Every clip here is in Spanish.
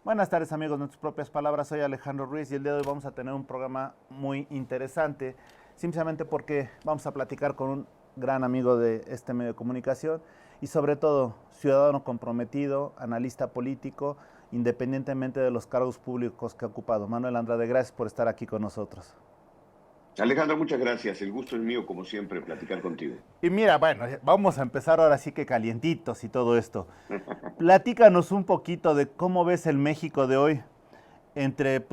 Buenas tardes amigos, en tus propias palabras, soy Alejandro Ruiz y el día de hoy vamos a tener un programa muy interesante, simplemente porque vamos a platicar con un gran amigo de este medio de comunicación y sobre todo ciudadano comprometido, analista político, independientemente de los cargos públicos que ha ocupado. Manuel Andrade, gracias por estar aquí con nosotros. Alejandro, muchas gracias. El gusto es mío, como siempre, platicar contigo. Y mira, bueno, vamos a empezar ahora sí que calientitos y todo esto. Platícanos un poquito de cómo ves el México de hoy entre,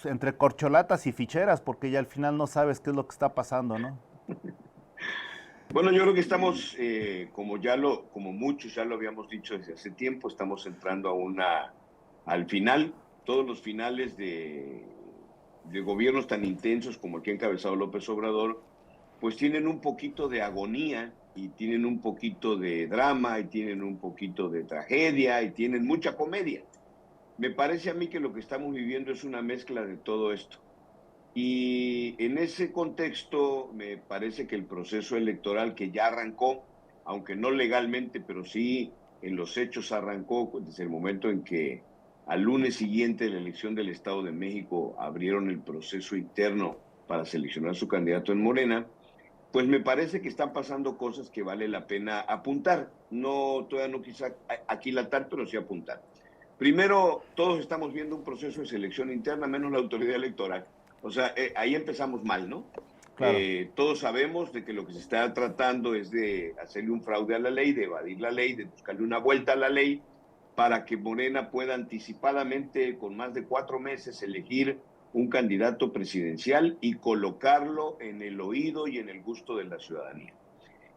entre corcholatas y ficheras, porque ya al final no sabes qué es lo que está pasando, ¿no? Bueno, yo creo que estamos, como muchos ya lo habíamos dicho desde hace tiempo, estamos entrando al final. Todos los finales de gobiernos tan intensos como el que ha encabezado López Obrador, pues tienen un poquito de agonía y tienen un poquito de drama y tienen un poquito de tragedia y tienen mucha comedia. Me parece a mí que lo que estamos viviendo es una mezcla de todo esto. Y en ese contexto me parece que el proceso electoral que ya arrancó, aunque no legalmente, pero sí en los hechos arrancó desde el momento en que al lunes siguiente de la elección del Estado de México abrieron el proceso interno para seleccionar su candidato en Morena, pues me parece que están pasando cosas que vale la pena apuntar. No, todavía no quizá aquilatar, pero sí apuntar. Primero, todos estamos viendo un proceso de selección interna, menos la autoridad electoral. O sea, ahí empezamos mal, ¿no? Claro. Todos sabemos de que lo que se está tratando es de hacerle un fraude a la ley, de evadir la ley, de buscarle una vuelta a la ley para que Morena pueda anticipadamente, con más de 4 meses, elegir un candidato presidencial y colocarlo en el oído y en el gusto de la ciudadanía.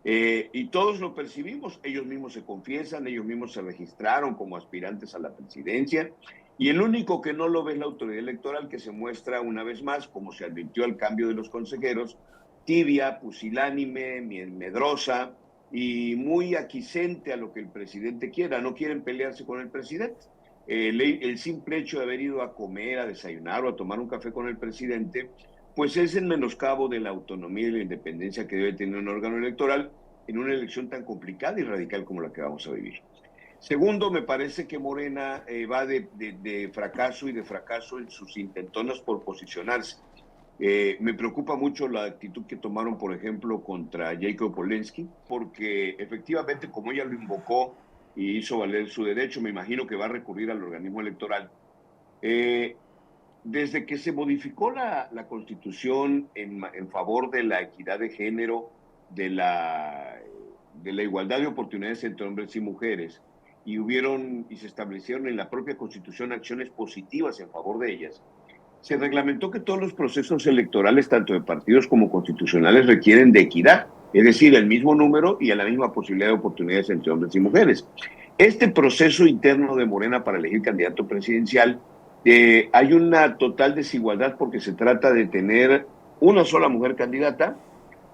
Y todos lo percibimos, ellos mismos se confiesan, ellos mismos se registraron como aspirantes a la presidencia, y el único que no lo ve es la autoridad electoral, que se muestra una vez más, como se advirtió al cambio de los consejeros, tibia, pusilánime, medrosa y muy aquiescente a lo que el presidente quiera. No quieren pelearse con el presidente. El simple hecho de haber ido a comer, a desayunar o a tomar un café con el presidente, pues es el menoscabo de la autonomía y la independencia que debe tener un órgano electoral en una elección tan complicada y radical como la que vamos a vivir. Segundo, me parece que Morena va de fracaso y de fracaso en sus intentonas por posicionarse. Me preocupa mucho la actitud que tomaron, por ejemplo, contra Jacob Polensky, porque efectivamente, como ella lo invocó y hizo valer su derecho, me imagino que va a recurrir al organismo electoral. Eh, Desde que se modificó la Constitución en favor de la equidad de género, de la, de la igualdad de oportunidades entre hombres y mujeres, y se establecieron en la propia Constitución acciones positivas en favor de ellas, se reglamentó que todos los procesos electorales, tanto de partidos como constitucionales, requieren de equidad, es decir, el mismo número y a la misma posibilidad de oportunidades entre hombres y mujeres. Este proceso interno de Morena para elegir candidato presidencial, hay una total desigualdad porque se trata de tener una sola mujer candidata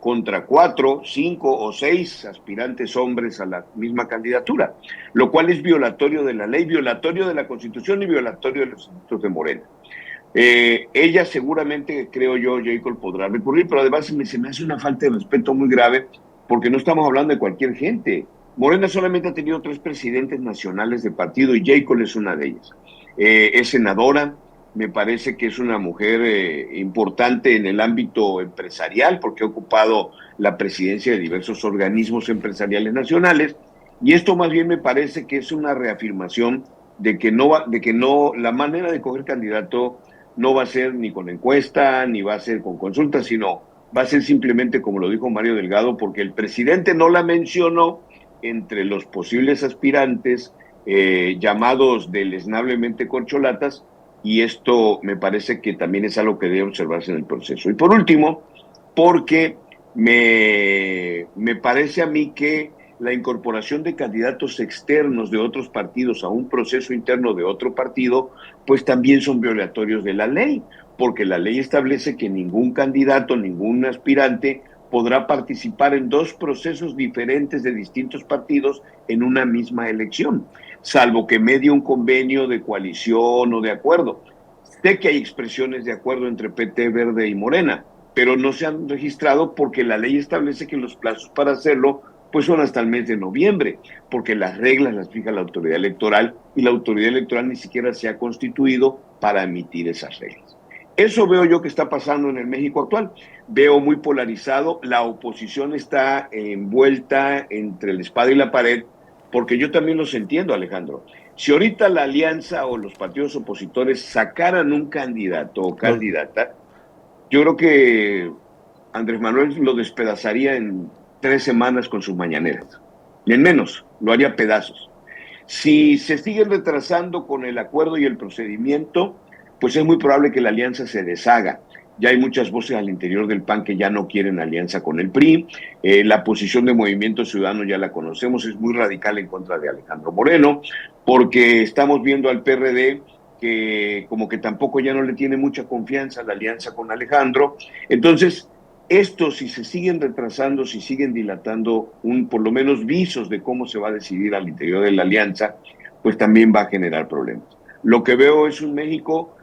contra 4, 5 o 6 aspirantes hombres a la misma candidatura, lo cual es violatorio de la ley, violatorio de la Constitución y violatorio de los estatutos de Morena. Ella seguramente, creo yo, Jacob, podrá recurrir, pero además se me hace una falta de respeto muy grave porque no estamos hablando de cualquier gente. Morena solamente ha tenido 3 presidentes nacionales de partido y Jacob es una de ellas. Es senadora, me parece que es una mujer importante en el ámbito empresarial porque ha ocupado la presidencia de diversos organismos empresariales nacionales, y esto más bien me parece que es una reafirmación de que no, la manera de coger candidato no va a ser ni con encuesta, ni va a ser con consulta, sino va a ser simplemente como lo dijo Mario Delgado, porque el presidente no la mencionó entre los posibles aspirantes llamados deleznablemente corcholatas, y esto me parece que también es algo que debe observarse en el proceso. Y por último, porque me parece a mí que la incorporación de candidatos externos de otros partidos a un proceso interno de otro partido, pues también son violatorios de la ley, porque la ley establece que ningún candidato, ningún aspirante podrá participar en 2 procesos diferentes de distintos partidos en una misma elección, salvo que medie un convenio de coalición o de acuerdo. Sé que hay expresiones de acuerdo entre PT, Verde y Morena, pero no se han registrado porque la ley establece que los plazos para hacerlo pues son hasta el mes de noviembre, porque las reglas las fija la autoridad electoral y la autoridad electoral ni siquiera se ha constituido para emitir esas reglas. Eso veo yo que está pasando en el México actual. Veo muy polarizado, la oposición está envuelta entre la espada y la pared, porque yo también los entiendo, Alejandro. Si ahorita la alianza o los partidos opositores sacaran un candidato o candidata, yo creo que Andrés Manuel lo despedazaría en 3 semanas con sus mañaneras. Y en menos, lo haría pedazos. Si se sigue retrasando con el acuerdo y el procedimiento, pues es muy probable que la alianza se deshaga. Ya hay muchas voces al interior del PAN que ya no quieren alianza con el PRI. La posición de Movimiento Ciudadano ya la conocemos, es muy radical en contra de Alejandro Moreno, porque estamos viendo al PRD que como que tampoco ya no le tiene mucha confianza a la alianza con Alejandro. Entonces, esto, si se siguen retrasando, si siguen dilatando por lo menos visos de cómo se va a decidir al interior de la alianza, pues también va a generar problemas. Lo que veo es un México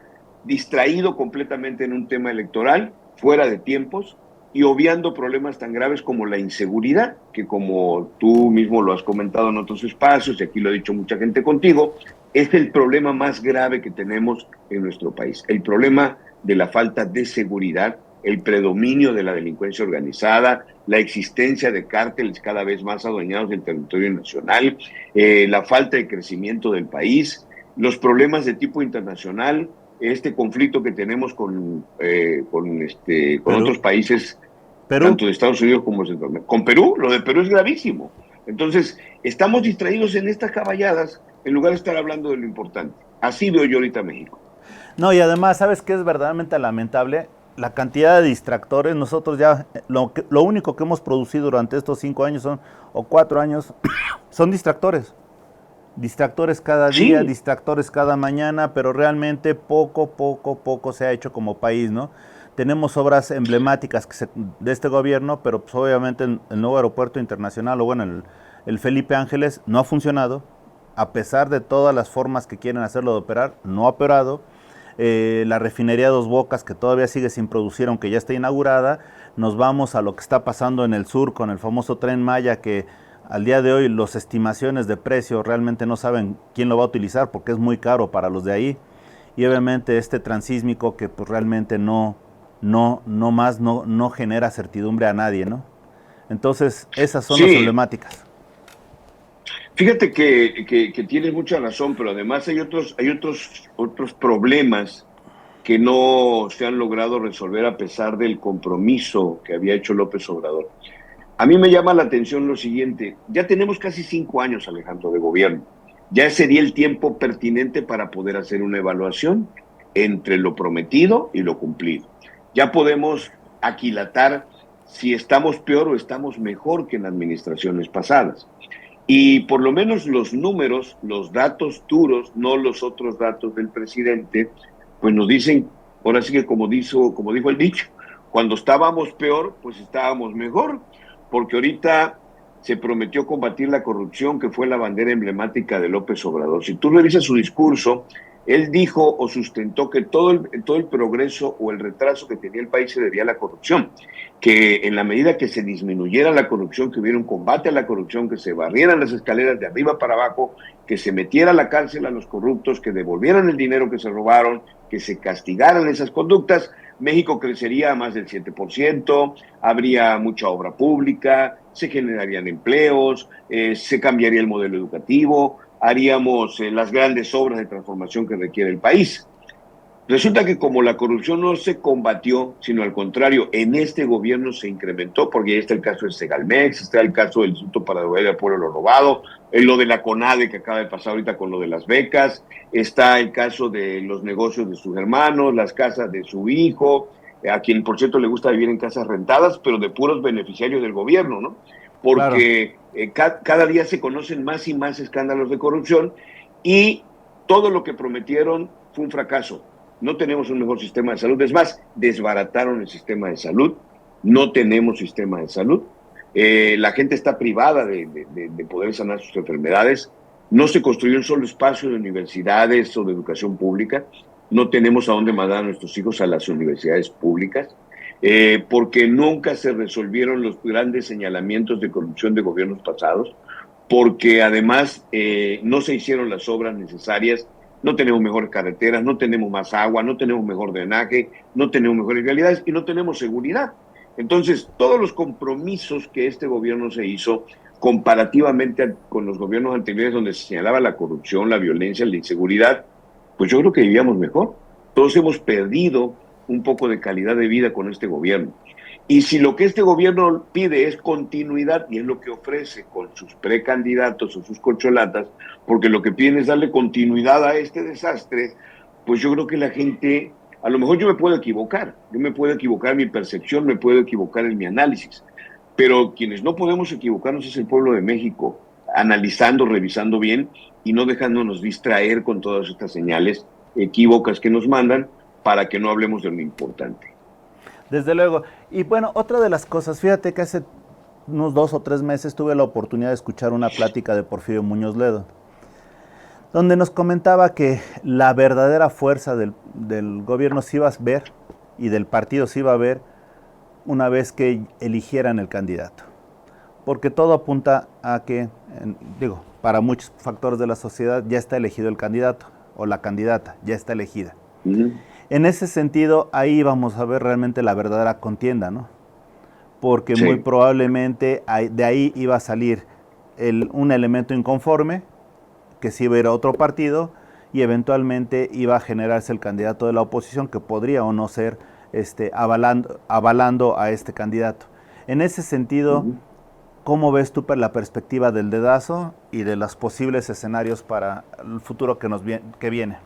distraído completamente en un tema electoral, fuera de tiempos y obviando problemas tan graves como la inseguridad, que como tú mismo lo has comentado en otros espacios, y aquí lo ha dicho mucha gente contigo, es el problema más grave que tenemos en nuestro país, el problema de la falta de seguridad, el predominio de la delincuencia organizada, la existencia de cárteles cada vez más adueñados del territorio nacional, la falta de crecimiento del país, los problemas de tipo internacional, este conflicto que tenemos con otros países, Perú. tanto de Estados Unidos como de con Perú. Lo de Perú es gravísimo. Entonces, estamos distraídos en estas caballadas en lugar de estar hablando de lo importante. Así veo yo ahorita México. No, y además, ¿sabes qué es verdaderamente lamentable? La cantidad de distractores. Nosotros ya, lo único que hemos producido durante estos 5 años o 4 años, son distractores. Distractores cada día, Sí, distractores cada mañana, pero realmente poco se ha hecho como país, ¿no? Tenemos obras emblemáticas de este gobierno, pero pues obviamente el nuevo aeropuerto internacional, o bueno, el Felipe Ángeles, no ha funcionado, a pesar de todas las formas que quieren hacerlo de operar, no ha operado. La refinería Dos Bocas, que todavía sigue sin producir, aunque ya está inaugurada. Nos vamos a lo que está pasando en el sur con el famoso Tren Maya, que al día de hoy las estimaciones de precio realmente no saben quién lo va a utilizar porque es muy caro para los de ahí. Y obviamente este transísmico que pues realmente no genera certidumbre a nadie, ¿no? Entonces, esas son las sí. emblemáticas. Fíjate que tienes mucha razón, pero además hay otros problemas que no se han logrado resolver a pesar del compromiso que había hecho López Obrador. A mí me llama la atención lo siguiente, ya tenemos casi 5 años, Alejandro, de gobierno. Ya sería el tiempo pertinente para poder hacer una evaluación entre lo prometido y lo cumplido. Ya podemos aquilatar si estamos peor o estamos mejor que en administraciones pasadas. Y por lo menos los números, los datos duros, no los otros datos del presidente, pues nos dicen, ahora sí que como dijo el dicho, cuando estábamos peor, pues estábamos mejor, porque ahorita se prometió combatir la corrupción, que fue la bandera emblemática de López Obrador. Si tú revisas su discurso, él dijo o sustentó que todo el progreso o el retraso que tenía el país se debía a la corrupción, que en la medida que se disminuyera la corrupción, que hubiera un combate a la corrupción, que se barrieran las escaleras de arriba para abajo, que se metiera a la cárcel a los corruptos, que devolvieran el dinero que se robaron, que se castigaran esas conductas, México crecería a más del 7%, habría mucha obra pública, se generarían empleos, se cambiaría el modelo educativo, haríamos las grandes obras de transformación que requiere el país. Resulta que como la corrupción no se combatió, sino al contrario, en este gobierno se incrementó, porque ahí está el caso de Segalmex, está el caso del Instituto para devolver al pueblo lo robado, lo de la CONADE que acaba de pasar ahorita con lo de las becas, está el caso de los negocios de sus hermanos, las casas de su hijo, a quien por cierto le gusta vivir en casas rentadas, pero de puros beneficiarios del gobierno, ¿no? Claro. Porque cada día se conocen más y más escándalos de corrupción y todo lo que prometieron fue un fracaso. No tenemos un mejor sistema de salud. Es más, desbarataron el sistema de salud. No tenemos sistema de salud. La gente está privada de poder sanar sus enfermedades. No se construyó un solo espacio de universidades o de educación pública. No tenemos a dónde mandar a nuestros hijos a las universidades públicas. porque nunca se resolvieron los grandes señalamientos de corrupción de gobiernos pasados, porque además no se hicieron las obras necesarias. No tenemos mejores carreteras, no tenemos más agua, no tenemos mejor drenaje, no tenemos mejores realidades y no tenemos seguridad. Entonces, todos los compromisos que este gobierno se hizo comparativamente con los gobiernos anteriores donde se señalaba la corrupción, la violencia, la inseguridad, pues yo creo que vivíamos mejor. Todos hemos perdido un poco de calidad de vida con este gobierno. Y si lo que este gobierno pide es continuidad, y es lo que ofrece con sus precandidatos o sus corcholatas, porque lo que piden es darle continuidad a este desastre, pues yo creo que la gente, a lo mejor yo me puedo equivocar en mi percepción, me puedo equivocar en mi análisis, pero quienes no podemos equivocarnos es el pueblo de México, analizando, revisando bien y no dejándonos distraer con todas estas señales equívocas que nos mandan para que no hablemos de lo importante. Desde luego. Y bueno, otra de las cosas, fíjate que hace unos 2 o 3 meses tuve la oportunidad de escuchar una plática de Porfirio Muñoz Ledo, donde nos comentaba que la verdadera fuerza del gobierno se iba a ver y del partido se iba a ver una vez que eligieran el candidato. Porque todo apunta a que, para muchos factores de la sociedad ya está elegido el candidato o la candidata, ya está elegida. En ese sentido, ahí vamos a ver realmente la verdadera contienda, ¿no? Porque sí, muy probablemente de ahí iba a salir un elemento inconforme, que se iba a ir a otro partido, y eventualmente iba a generarse el candidato de la oposición, que podría o no ser avalando a este candidato. En ese sentido, ¿cómo ves tú la perspectiva del dedazo y de los posibles escenarios para el futuro que viene?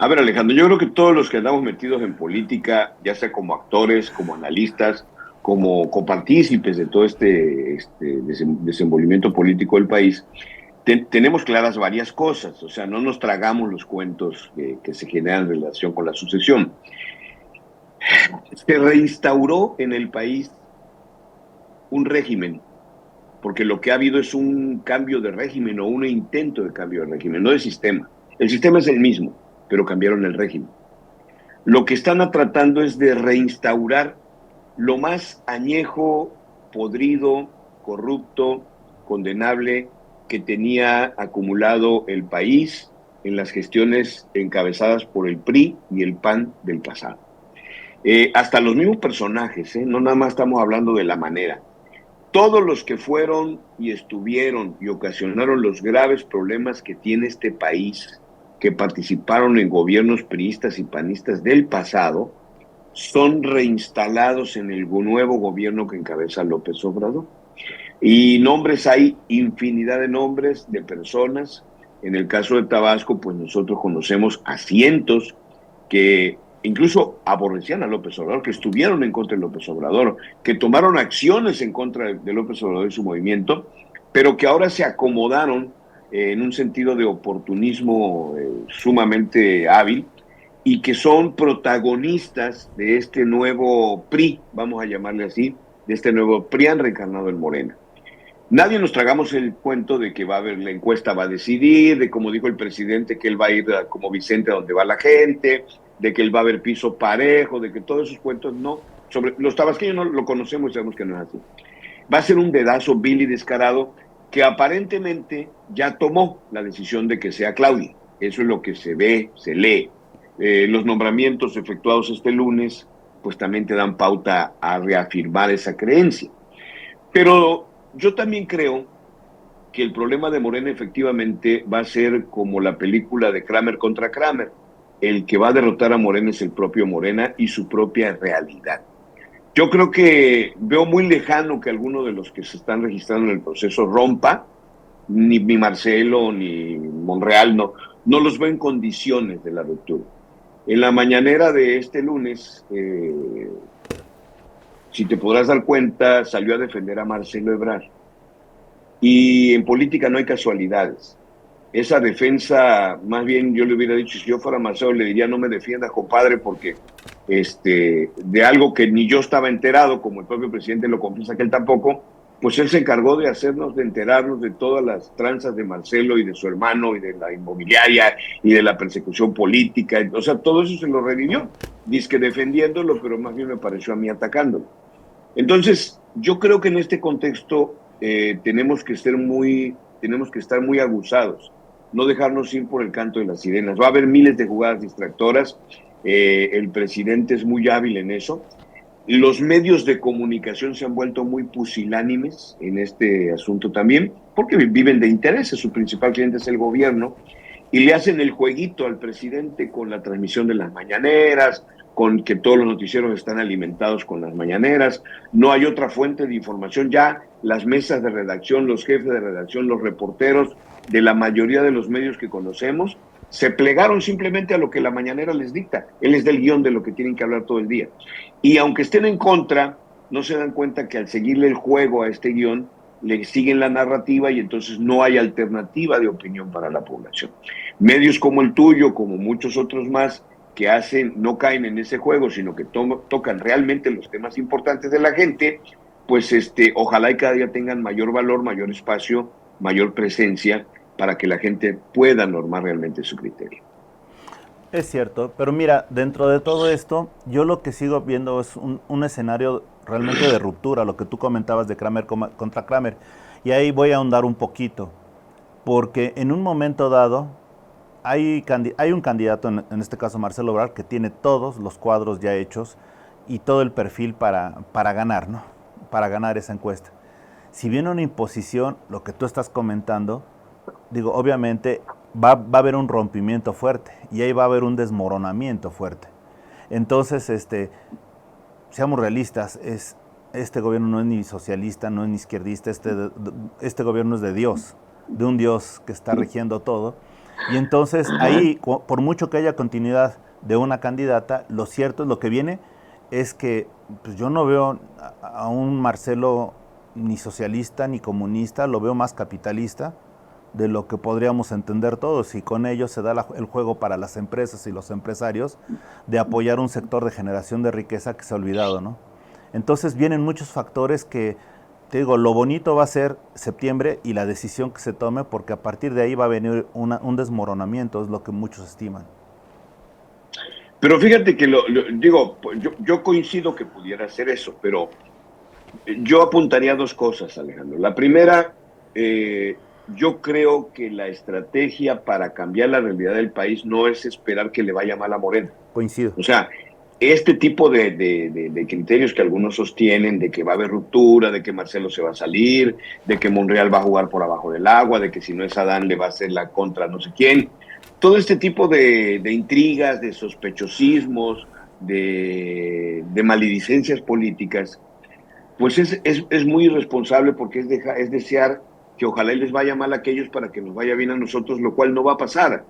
A ver, Alejandro, yo creo que todos los que andamos metidos en política, ya sea como actores, como analistas, como copartícipes de todo este desenvolvimiento político del país, tenemos claras varias cosas. O sea, no nos tragamos los cuentos que se generan en relación con la sucesión. Se reinstauró en el país un régimen, porque lo que ha habido es un cambio de régimen o un intento de cambio de régimen, no de sistema. El sistema es el mismo, pero cambiaron el régimen. Lo que están tratando es de reinstaurar lo más añejo, podrido, corrupto, condenable que tenía acumulado el país en las gestiones encabezadas por el PRI y el PAN del pasado. Hasta los mismos personajes, no nada más estamos hablando de la manera. Todos los que fueron y estuvieron y ocasionaron los graves problemas que tiene este país, que participaron en gobiernos priistas y panistas del pasado, son reinstalados en el nuevo gobierno que encabeza López Obrador. Y nombres, hay infinidad de nombres de personas. En el caso de Tabasco, pues nosotros conocemos a cientos que incluso aborrecían a López Obrador, que estuvieron en contra de López Obrador, que tomaron acciones en contra de López Obrador y su movimiento, pero que ahora se acomodaron en un sentido de oportunismo sumamente hábil, y que son protagonistas de este nuevo PRI, vamos a llamarle así, de este nuevo PRIAN reencarnado en Morena. Nadie nos tragamos el cuento de que va a haber, la encuesta va a decidir, de como dijo el presidente, que él va a ir como Vicente a donde va la gente, de que él va a haber piso parejo, de que todos esos cuentos no. Sobre los tabasqueños no lo conocemos y sabemos que no es así. Va a ser un dedazo vil y descarado que aparentemente ya tomó la decisión de que sea Claudia. Eso es lo que se ve, se lee. Los nombramientos efectuados este lunes pues también te dan pauta a reafirmar esa creencia. Pero yo también creo que el problema de Morena efectivamente va a ser como la película de Kramer contra Kramer. El que va a derrotar a Morena es el propio Morena y su propia realidad. Yo creo que veo muy lejano que alguno de los que se están registrando en el proceso rompa, ni Marcelo ni Monreal, no los veo en condiciones de la ruptura. En la mañanera de este lunes, si te podrás dar cuenta, salió a defender a Marcelo Ebrard. Y en política no hay casualidades. Esa defensa, más bien yo le hubiera dicho, si yo fuera Marcelo, le diría, no me defiendas, compadre, porque de algo que ni yo estaba enterado, como el propio presidente lo confiesa que él tampoco, pues él se encargó de hacernos, de enterarnos de todas las tranzas de Marcelo y de su hermano y de la inmobiliaria y de la persecución política. O sea, todo eso se lo revivió, dizque defendiéndolo, pero más bien me pareció a mí atacándolo. Entonces, yo creo que en este contexto tenemos que estar muy aguzados, no dejarnos ir por el canto de las sirenas. Va a haber miles de jugadas distractoras, el presidente es muy hábil en eso. Los medios de comunicación se han vuelto muy pusilánimes en este asunto también, porque viven de intereses, su principal cliente es el gobierno, y le hacen el jueguito al presidente con la transmisión de las mañaneras, con que todos los noticieros están alimentados con las mañaneras, no hay otra fuente de información, ya las mesas de redacción, los jefes de redacción, los reporteros de la mayoría de los medios que conocemos, se plegaron simplemente a lo que la mañanera les dicta, él les da el guión de lo que tienen que hablar todo el día. Y aunque estén en contra, no se dan cuenta que al seguirle el juego a este guión, le siguen la narrativa y entonces no hay alternativa de opinión para la población. Medios como el tuyo, como muchos otros más, que hacen, no caen en ese juego, sino que tocan realmente los temas importantes de la gente, pues ojalá y cada día tengan mayor valor, mayor espacio, mayor presencia, para que la gente pueda normar realmente su criterio. Es cierto, pero mira, dentro de todo esto, yo lo que sigo viendo es un escenario realmente de ruptura, lo que tú comentabas de Kramer contra Kramer. Y ahí voy a ahondar un poquito, porque en un momento dado hay un candidato, en este caso Marcelo Ebrard, que tiene todos los cuadros ya hechos y todo el perfil para ganar, ¿no? Para ganar esa encuesta. Si viene una imposición, lo que tú estás comentando, digo, obviamente va a haber un rompimiento fuerte y ahí va a haber un desmoronamiento fuerte. Entonces, seamos realistas, este gobierno no es ni socialista, no es ni izquierdista, este gobierno es de Dios, de un Dios que está rigiendo todo. Y entonces ahí, por mucho que haya continuidad de una candidata, lo cierto es lo que viene es que pues yo no veo a un Marcelo ni socialista ni comunista, lo veo más capitalista de lo que podríamos entender todos, y con ello se da el juego para las empresas y los empresarios de apoyar un sector de generación de riqueza que se ha olvidado, ¿no? Entonces vienen muchos factores que, te digo, lo bonito va a ser septiembre y la decisión que se tome, porque a partir de ahí va a venir un desmoronamiento, es lo que muchos estiman. Pero fíjate que digo, yo coincido que pudiera hacer eso, pero yo apuntaría a dos cosas, Alejandro. La primera, yo creo que la estrategia para cambiar la realidad del país no es esperar que le vaya mal a Morena. Coincido. O sea, este tipo de criterios que algunos sostienen, de que va a haber ruptura, de que Marcelo se va a salir, de que Monreal va a jugar por abajo del agua, de que si no es Adán le va a hacer la contra no sé quién, todo este tipo de intrigas, de sospechosismos, de maledicencias políticas, pues es muy irresponsable porque es desear que ojalá les vaya mal a aquellos para que nos vaya bien a nosotros, lo cual no va a pasar.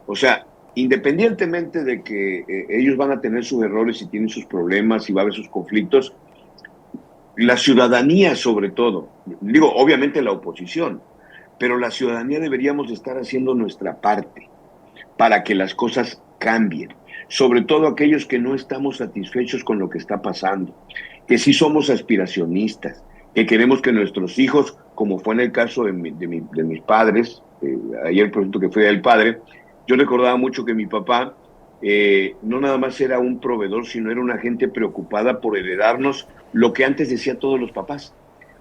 O sea, independientemente de que ellos van a tener sus errores y tienen sus problemas y va a haber sus conflictos, la ciudadanía sobre todo, digo, obviamente la oposición, pero la ciudadanía deberíamos estar haciendo nuestra parte para que las cosas cambien, sobre todo aquellos que no estamos satisfechos con lo que está pasando, que sí somos aspiracionistas, que queremos que nuestros hijos, como fue en el caso de mis padres, ayer por ejemplo que fue del padre, yo recordaba mucho que mi papá no nada más era un proveedor, sino era una gente preocupada por heredarnos lo que antes decía todos los papás.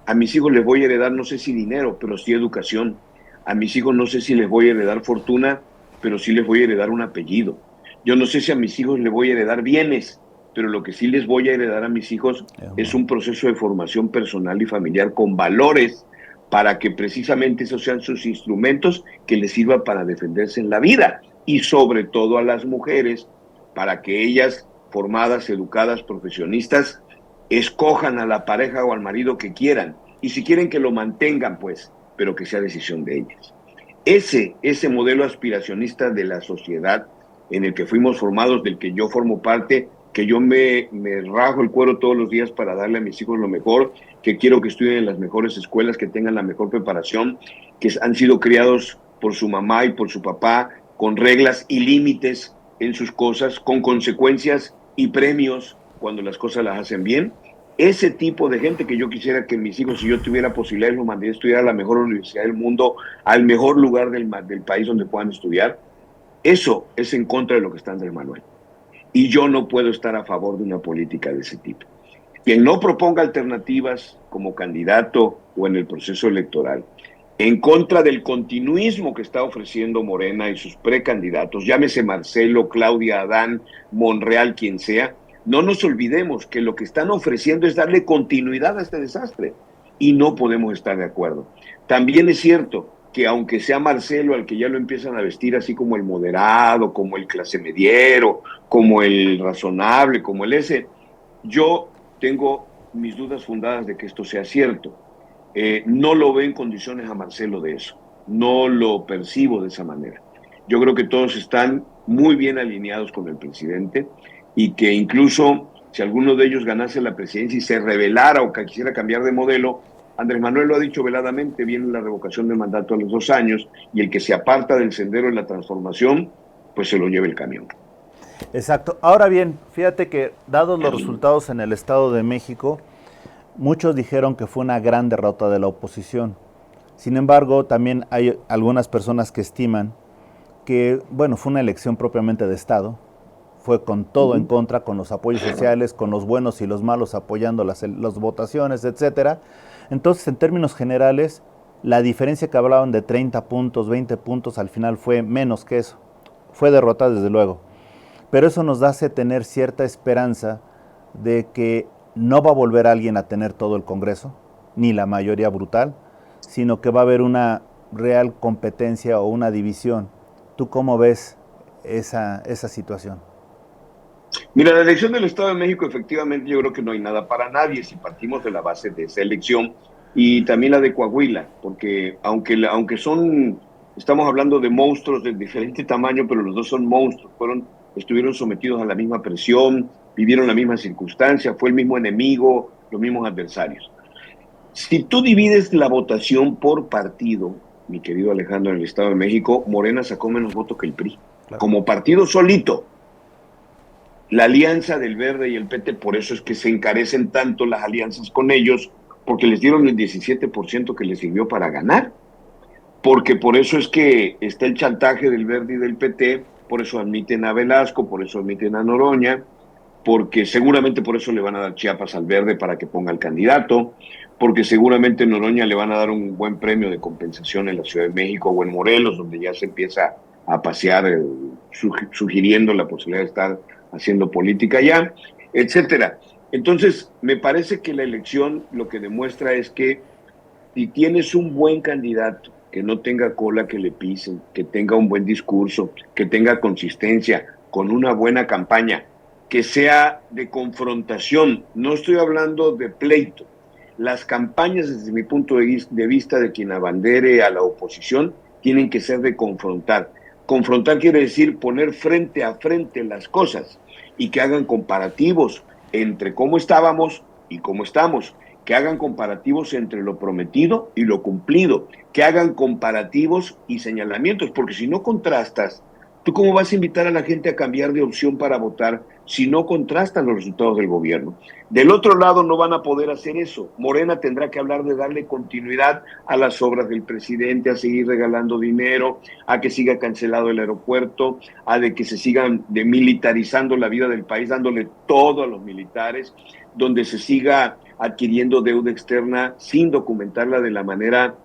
A mis hijos les voy a heredar no sé si dinero, pero sí educación. A mis hijos no sé si les voy a heredar fortuna, pero sí les voy a heredar un apellido. Yo no sé si a mis hijos les voy a heredar bienes, pero lo que sí les voy a heredar a mis hijos es un proceso de formación personal y familiar con valores para que precisamente esos sean sus instrumentos que les sirvan para defenderse en la vida y sobre todo a las mujeres para que ellas, formadas, educadas, profesionistas, escojan a la pareja o al marido que quieran y si quieren que lo mantengan, pues, pero que sea decisión de ellas. Ese modelo aspiracionista de la sociedad en el que fuimos formados, del que yo formo parte, que yo me rajo el cuero todos los días para darle a mis hijos lo mejor, que quiero que estudien en las mejores escuelas, que tengan la mejor preparación, que han sido criados por su mamá y por su papá, con reglas y límites en sus cosas, con consecuencias y premios cuando las cosas las hacen bien. Ese tipo de gente que yo quisiera que mis hijos, si yo tuviera posibilidades, los mandaría a estudiar a la mejor universidad del mundo, al mejor lugar del país donde puedan estudiar. Eso es en contra de lo que está Andrés Manuel. Y yo no puedo estar a favor de una política de ese tipo. Quien no proponga alternativas como candidato o en el proceso electoral, en contra del continuismo que está ofreciendo Morena y sus precandidatos, llámese Marcelo, Claudia, Adán, Monreal, quien sea, no nos olvidemos que lo que están ofreciendo es darle continuidad a este desastre y no podemos estar de acuerdo. También es cierto que aunque sea Marcelo al que ya lo empiezan a vestir así como el moderado, como el clase mediero, como el razonable, como el ese, yo tengo mis dudas fundadas de que esto sea cierto. No lo veo en condiciones a Marcelo de eso, no lo percibo de esa manera. Yo creo que todos están muy bien alineados con el presidente y que incluso si alguno de ellos ganase la presidencia y se rebelara o que quisiera cambiar de modelo, Andrés Manuel lo ha dicho veladamente, viene la revocación de mandato a los 2 años y el que se aparta del sendero de la transformación, pues se lo lleve el camión. Exacto. Ahora bien, fíjate que dados los resultados en el Estado de México, muchos dijeron que fue una gran derrota de la oposición. Sin embargo, también hay algunas personas que estiman que, bueno, fue una elección propiamente de Estado, fue con todo en contra, con los apoyos sociales, con los buenos y los malos apoyando las votaciones, etcétera. Entonces, en términos generales, la diferencia que hablaban de 30 puntos, 20 puntos, al final fue menos que eso. Fue derrota, desde luego. Pero eso nos hace tener cierta esperanza de que no va a volver alguien a tener todo el Congreso, ni la mayoría brutal, sino que va a haber una real competencia o una división. ¿Tú cómo ves esa situación? Mira, la elección del Estado de México, efectivamente, yo creo que no hay nada para nadie si partimos de la base de esa elección y también la de Coahuila, porque aunque estamos hablando de monstruos de diferente tamaño, pero los dos son monstruos, estuvieron sometidos a la misma presión, vivieron la misma circunstancia, fue el mismo enemigo, los mismos adversarios. Si tú divides la votación por partido, mi querido Alejandro, en el Estado de México, Morena sacó menos votos que el PRI. Claro. Como partido solito, la alianza del Verde y el PT, por eso es que se encarecen tanto las alianzas con ellos, porque les dieron el 17% que les sirvió para ganar. Porque por eso es que está el chantaje del Verde y del PT, por eso admiten a Velasco, por eso admiten a Noroña, porque seguramente por eso le van a dar Chiapas al Verde para que ponga el candidato, porque seguramente en Noroña le van a dar un buen premio de compensación en la Ciudad de México o en Morelos, donde ya se empieza a pasear sugiriendo la posibilidad de estar haciendo política allá, etcétera. Entonces, me parece que la elección lo que demuestra es que si tienes un buen candidato, que no tenga cola que le pisen, que tenga un buen discurso, que tenga consistencia, con una buena campaña, que sea de confrontación, no estoy hablando de pleito. Las campañas, desde mi punto de vista de quien abandere a la oposición, tienen que ser de confrontar. Confrontar quiere decir poner frente a frente las cosas y que hagan comparativos entre cómo estábamos y cómo estamos, que hagan comparativos entre lo prometido y lo cumplido, que hagan comparativos y señalamientos, porque si no contrastas, ¿tú cómo vas a invitar a la gente a cambiar de opción para votar si no contrastan los resultados del gobierno? Del otro lado no van a poder hacer eso. Morena tendrá que hablar de darle continuidad a las obras del presidente, a seguir regalando dinero, a que siga cancelado el aeropuerto, a de que se sigan demilitarizando la vida del país, dándole todo a los militares, donde se siga adquiriendo deuda externa sin documentarla de la manera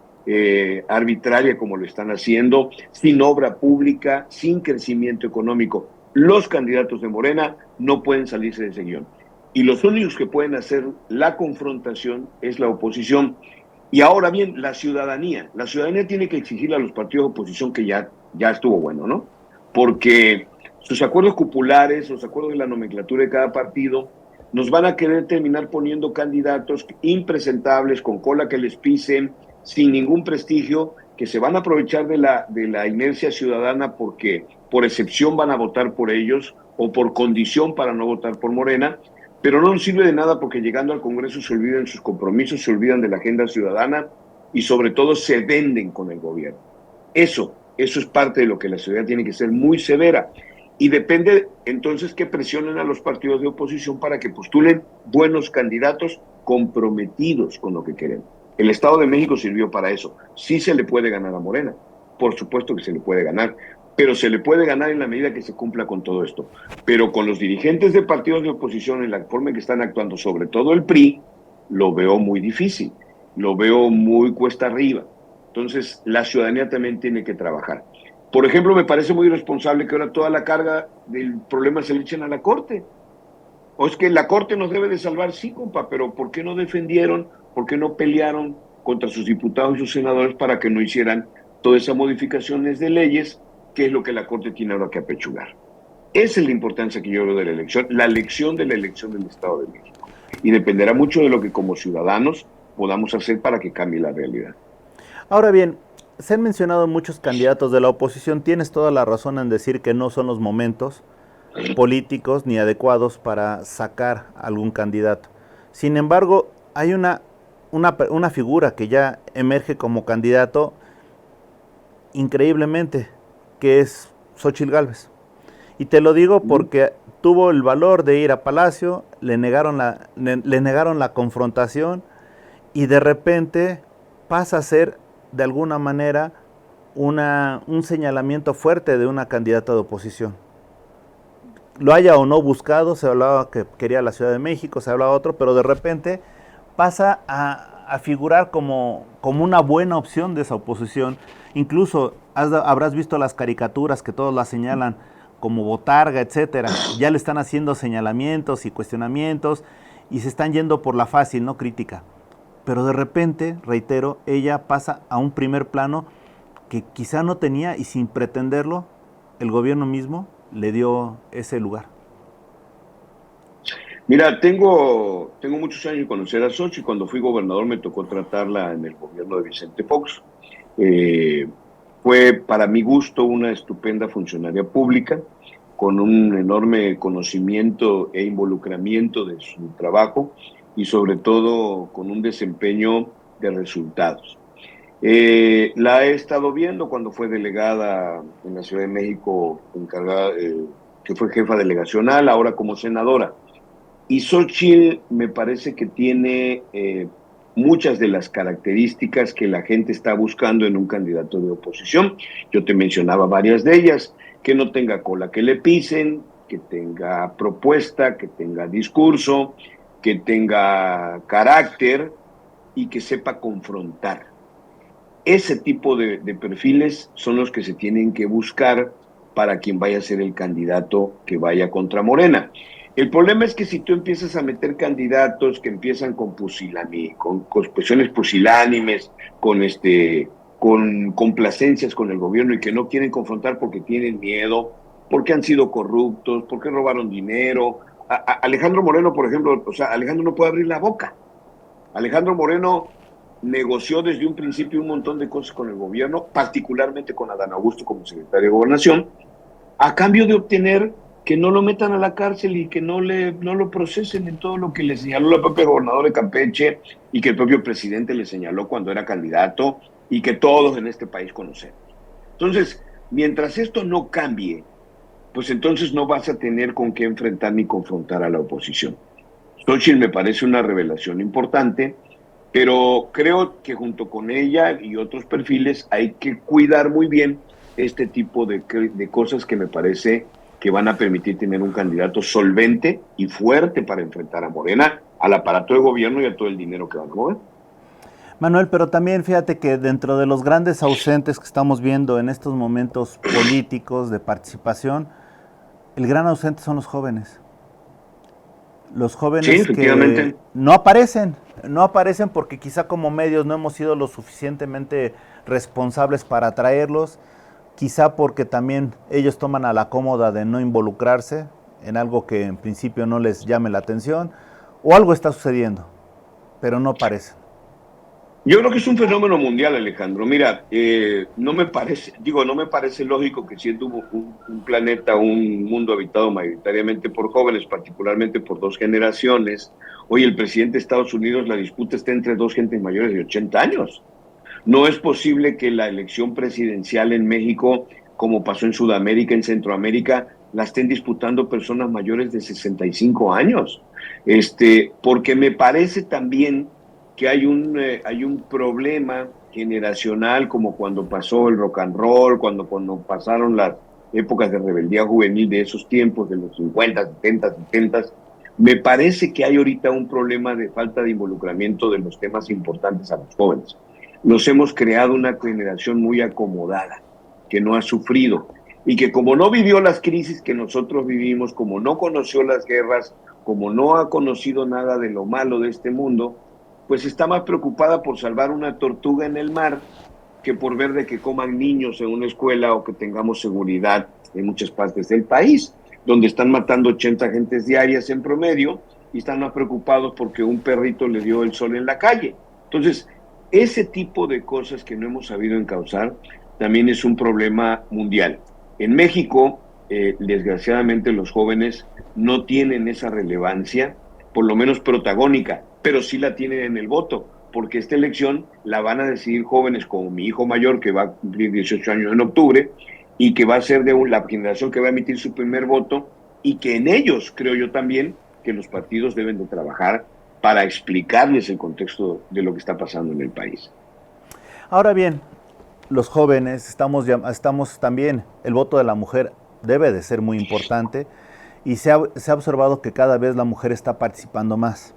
arbitraria como lo están haciendo, sin obra pública, sin crecimiento económico. Los candidatos de Morena no pueden salirse de ese guión. Y los únicos que pueden hacer la confrontación es la oposición. Y ahora bien, la ciudadanía tiene que exigirle a los partidos de oposición que ya estuvo bueno, ¿no? Porque sus acuerdos cupulares, los acuerdos de la nomenclatura de cada partido, nos van a querer terminar poniendo candidatos impresentables, con cola que les pisen, sin ningún prestigio, que se van a aprovechar de la inercia ciudadana porque por excepción van a votar por ellos o por condición para no votar por Morena, pero no nos sirve de nada porque llegando al Congreso se olvidan sus compromisos, se olvidan de la agenda ciudadana y sobre todo se venden con el gobierno. Eso es parte de lo que la ciudadanía tiene que ser muy severa. Y depende entonces que presionen a los partidos de oposición para que postulen buenos candidatos comprometidos con lo que queremos. El Estado de México sirvió para eso. Sí se le puede ganar a Morena, por supuesto que se le puede ganar, pero se le puede ganar en la medida que se cumpla con todo esto. Pero con los dirigentes de partidos de oposición en la forma en que están actuando, sobre todo el PRI, lo veo muy difícil, lo veo muy cuesta arriba. Entonces, la ciudadanía también tiene que trabajar. Por ejemplo, me parece muy irresponsable que ahora toda la carga del problema se le echen a la Corte. O es que la Corte nos debe de salvar, sí, compa, pero ¿por qué no defendieron, por qué no pelearon contra sus diputados y sus senadores para que no hicieran todas esas modificaciones de leyes, que es lo que la Corte tiene ahora que apechugar? Esa es la importancia que yo veo de la elección de la elección del Estado de México. Y dependerá mucho de lo que como ciudadanos podamos hacer para que cambie la realidad. Ahora bien, se han mencionado muchos candidatos de la oposición. Tienes toda la razón en decir que no son los momentos políticos ni adecuados para sacar algún candidato. Sin embargo, hay una figura que ya emerge como candidato increíblemente, que es Xóchitl Gálvez. Y te lo digo porque tuvo el valor de ir a Palacio, le negaron la confrontación y de repente pasa a ser de alguna manera un señalamiento fuerte de una candidata de oposición. Lo haya o no buscado, se hablaba que quería la Ciudad de México, se hablaba otro, pero de repente pasa a figurar como una buena opción de esa oposición. Incluso habrás visto las caricaturas que todos la señalan como botarga, etcétera. Ya le están haciendo señalamientos y cuestionamientos y se están yendo por la fácil, no crítica. Pero de repente, reitero, ella pasa a un primer plano que quizá no tenía y sin pretenderlo, el gobierno mismo le dio ese lugar. Mira, tengo muchos años de conocer a Xochitl. Cuando fui gobernador me tocó tratarla en el gobierno de Vicente Fox. Fue para mi gusto una estupenda funcionaria pública, con un enorme conocimiento e involucramiento de su trabajo y sobre todo con un desempeño de resultados. La he estado viendo cuando fue delegada en la Ciudad de México, encargada, que fue jefa delegacional, ahora como senadora. Y Xochitl me parece que tiene muchas de las características que la gente está buscando en un candidato de oposición. Yo te mencionaba varias de ellas: que no tenga cola que le pisen, que tenga propuesta, que tenga discurso, que tenga carácter y que sepa confrontar. Ese tipo de perfiles son los que se tienen que buscar para quien vaya a ser el candidato que vaya contra Morena. El problema es que si tú empiezas a meter candidatos que empiezan con cuestiones pusilánimes, con complacencias con el gobierno y que no quieren confrontar porque tienen miedo, porque han sido corruptos, porque robaron dinero. Alejandro Moreno, por ejemplo, Alejandro no puede abrir la boca. Alejandro Moreno negoció desde un principio un montón de cosas con el gobierno, particularmente con Adán Augusto como secretario de Gobernación, a cambio de obtener que no lo metan a la cárcel y que no lo procesen en todo lo que le señaló la propia gobernadora de Campeche y que el propio presidente le señaló cuando era candidato y que todos en este país conocemos. Entonces, mientras esto no cambie, pues entonces no vas a tener con qué enfrentar ni confrontar a la oposición. Xochitl me parece una revelación importante, pero creo que junto con ella y otros perfiles hay que cuidar muy bien este tipo de cosas que me parece que van a permitir tener un candidato solvente y fuerte para enfrentar a Morena, al aparato de gobierno y a todo el dinero que van a mover. Manuel, pero también fíjate que dentro de los grandes ausentes que estamos viendo en estos momentos políticos de participación, el gran ausente son los jóvenes. Los jóvenes sí, que no aparecen porque quizá como medios no hemos sido lo suficientemente responsables para atraerlos, quizá porque también ellos toman a la cómoda de no involucrarse en algo que en principio no les llame la atención, o algo está sucediendo, pero no aparecen. Yo creo que es un fenómeno mundial, Alejandro. Mira, no me parece lógico que siendo un planeta, un mundo habitado mayoritariamente por jóvenes, particularmente por dos generaciones, hoy el presidente de Estados Unidos, la disputa está entre dos gentes mayores de 80 años. No es posible que la elección presidencial en México, como pasó en Sudamérica, en Centroamérica, la estén disputando personas mayores de 65 años. Porque me parece también que hay un problema generacional, como cuando pasó el rock and roll, cuando pasaron las épocas de rebeldía juvenil de esos tiempos, de los 50, 70, 70. Me parece que hay ahorita un problema de falta de involucramiento de los temas importantes a los jóvenes. Nos hemos creado una generación muy acomodada, que no ha sufrido, y que como no vivió las crisis que nosotros vivimos, como no conoció las guerras, como no ha conocido nada de lo malo de este mundo, pues está más preocupada por salvar una tortuga en el mar que por ver de que coman niños en una escuela o que tengamos seguridad en muchas partes del país, donde están matando 80 gentes diarias en promedio y están más preocupados porque un perrito le dio el sol en la calle. Entonces, ese tipo de cosas que no hemos sabido encauzar también es un problema mundial. En México, desgraciadamente, los jóvenes no tienen esa relevancia, por lo menos protagónica, pero sí la tienen en el voto, porque esta elección la van a decidir jóvenes como mi hijo mayor, que va a cumplir 18 años en octubre, y que va a ser de la generación que va a emitir su primer voto, y que en ellos, creo yo también, que los partidos deben de trabajar para explicarles el contexto de lo que está pasando en el país. Ahora bien, los jóvenes estamos también, el voto de la mujer debe de ser muy importante y se ha observado que cada vez la mujer está participando más.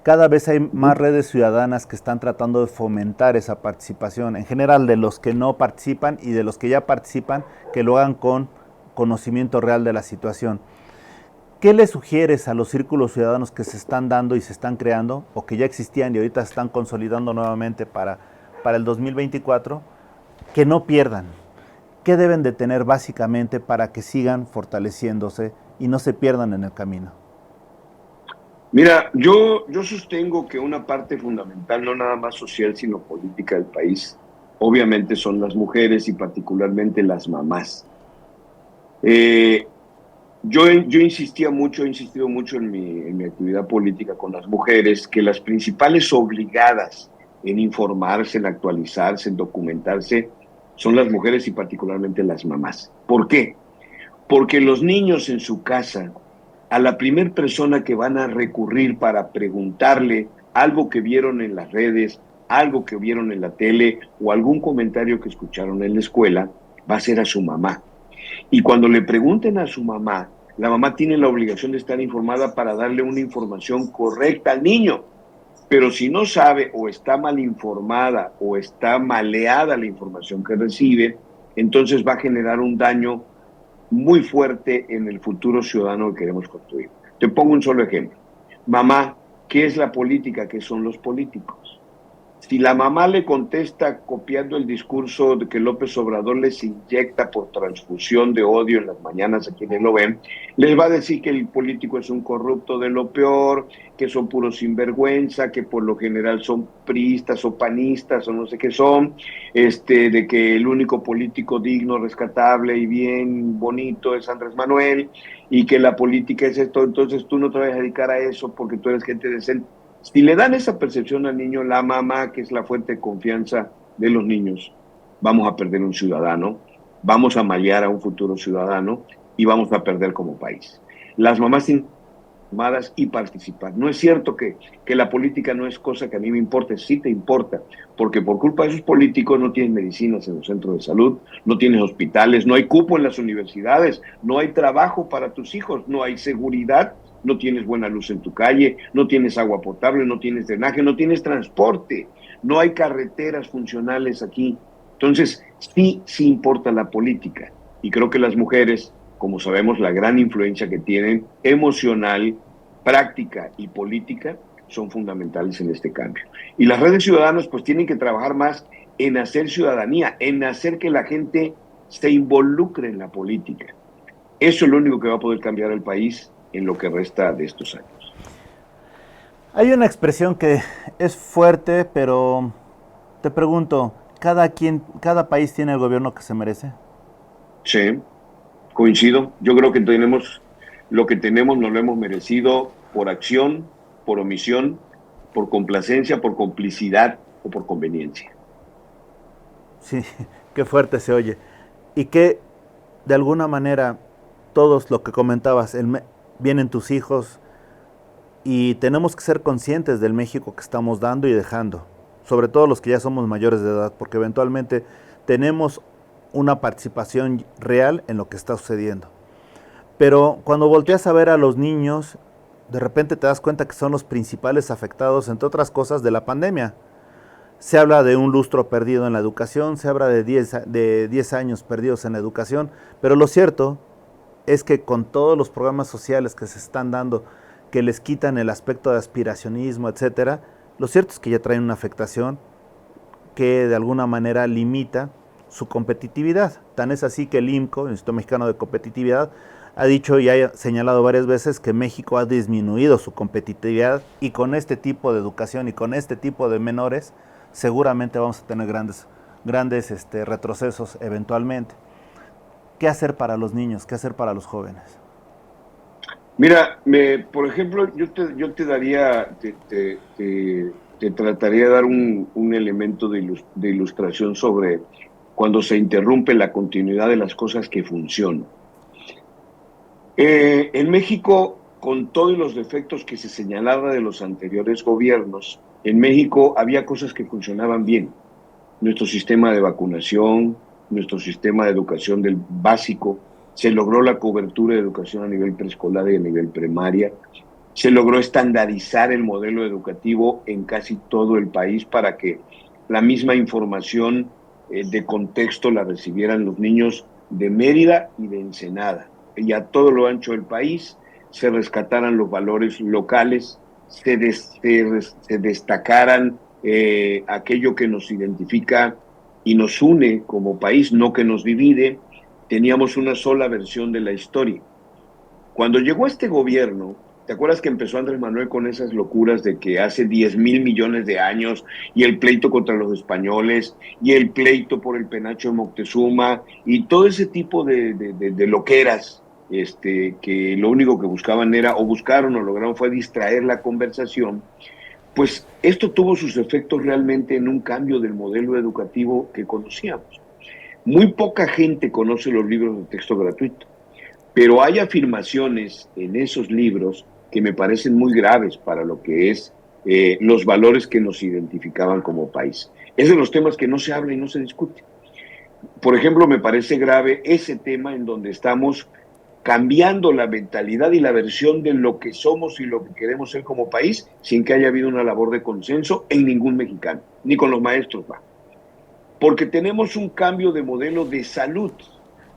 Cada vez hay más redes ciudadanas que están tratando de fomentar esa participación, en general de los que no participan y de los que ya participan, que lo hagan con conocimiento real de la situación. ¿Qué le sugieres a los círculos ciudadanos que se están dando y se están creando, o que ya existían y ahorita se están consolidando nuevamente para el 2024, que no pierdan? ¿Qué deben de tener básicamente para que sigan fortaleciéndose y no se pierdan en el camino? Mira, yo sostengo que una parte fundamental, no nada más social, sino política del país, obviamente son las mujeres y particularmente las mamás. Yo he insistido mucho en mi actividad política con las mujeres, que las principales obligadas en informarse, en actualizarse, en documentarse, son las mujeres y particularmente las mamás. ¿Por qué? Porque los niños en su casa, a la primer persona que van a recurrir para preguntarle algo que vieron en las redes, algo que vieron en la tele o algún comentario que escucharon en la escuela, va a ser a su mamá. Y cuando le pregunten a su mamá, la mamá tiene la obligación de estar informada para darle una información correcta al niño. Pero si no sabe o está mal informada o está maleada la información que recibe, entonces va a generar un daño muy fuerte en el futuro ciudadano que queremos construir. Te pongo un solo ejemplo. Mamá, ¿qué es la política? ¿Qué son los políticos? Si la mamá le contesta copiando el discurso de que López Obrador les inyecta por transfusión de odio en las mañanas a quienes lo ven, les va a decir que el político es un corrupto de lo peor, que son puros sinvergüenza, que por lo general son priistas o panistas o no sé qué son, de que el único político digno, rescatable y bien bonito es Andrés Manuel, y que la política es esto, entonces tú no te vas a dedicar a eso porque tú eres gente decente. Si le dan esa percepción al niño, la mamá, que es la fuente de confianza de los niños, vamos a perder un ciudadano, vamos a mallar a un futuro ciudadano y vamos a perder como país. Las mamás tienen llamadas y participar. No es cierto que la política no es cosa que a mí me importe, sí te importa, porque por culpa de esos políticos no tienes medicinas en los centros de salud, no tienes hospitales, no hay cupo en las universidades, no hay trabajo para tus hijos, no hay seguridad, no tienes buena luz en tu calle, no tienes agua potable, no tienes drenaje, no tienes transporte, no hay carreteras funcionales aquí. Entonces, sí importa la política. Y creo que las mujeres, como sabemos, la gran influencia que tienen emocional, práctica y política son fundamentales en este cambio. Y las redes ciudadanas pues tienen que trabajar más en hacer ciudadanía, en hacer que la gente se involucre en la política. Eso es lo único que va a poder cambiar el país en lo que resta de estos años. Hay una expresión que es fuerte, pero te pregunto, ¿cada país tiene el gobierno que se merece? Sí, coincido. Yo creo que tenemos lo que tenemos, nos lo hemos merecido por acción, por omisión, por complacencia, por complicidad o por conveniencia. Sí, qué fuerte se oye. Y que de alguna manera todos, lo que comentabas, vienen tus hijos y tenemos que ser conscientes del México que estamos dando y dejando, sobre todo los que ya somos mayores de edad, porque eventualmente tenemos una participación real en lo que está sucediendo. Pero cuando volteas a ver a los niños, de repente te das cuenta que son los principales afectados, entre otras cosas, de la pandemia. Se habla de un lustro perdido en la educación, se habla de 10 años perdidos en la educación, pero lo cierto es que con todos los programas sociales que se están dando, que les quitan el aspecto de aspiracionismo, etcétera, lo cierto es que ya traen una afectación que de alguna manera limita su competitividad. Tan es así que el IMCO, el Instituto Mexicano de Competitividad, ha dicho y ha señalado varias veces que México ha disminuido su competitividad, y con este tipo de educación y con este tipo de menores seguramente vamos a tener grandes retrocesos eventualmente. ¿Qué hacer para los niños? ¿Qué hacer para los jóvenes? Mira, por ejemplo, yo te daría, te trataría de dar un elemento de ilustración sobre cuando se interrumpe la continuidad de las cosas que funcionan. En México, con todos los defectos que se señalaba de los anteriores gobiernos, en México había cosas que funcionaban bien. Nuestro sistema de vacunación, nuestro sistema de educación del básico, se logró la cobertura de educación a nivel preescolar y a nivel primaria, se logró estandarizar el modelo educativo en casi todo el país para que la misma información de contexto la recibieran los niños de Mérida y de Ensenada. Y a todo lo ancho del país se rescataran los valores locales, se destacaran aquello que nos identifica y nos une como país, no que nos divide. Teníamos una sola versión de la historia. Cuando llegó este gobierno, ¿te acuerdas que empezó Andrés Manuel con esas locuras de que hace 10,000 millones de años, y el pleito contra los españoles, y el pleito por el penacho de Moctezuma, y todo ese tipo de loqueras, que lo único que buscaban era, o buscaron o lograron fue distraer la conversación? Pues esto tuvo sus efectos realmente en un cambio del modelo educativo que conocíamos. Muy poca gente conoce los libros de texto gratuito, pero hay afirmaciones en esos libros que me parecen muy graves para lo que es los valores que nos identificaban como país. Es de los temas que no se habla y no se discute. Por ejemplo, me parece grave ese tema en donde estamos cambiando la mentalidad y la versión de lo que somos y lo que queremos ser como país, sin que haya habido una labor de consenso en ningún mexicano, ni con los maestros, va. Porque tenemos un cambio de modelo de salud,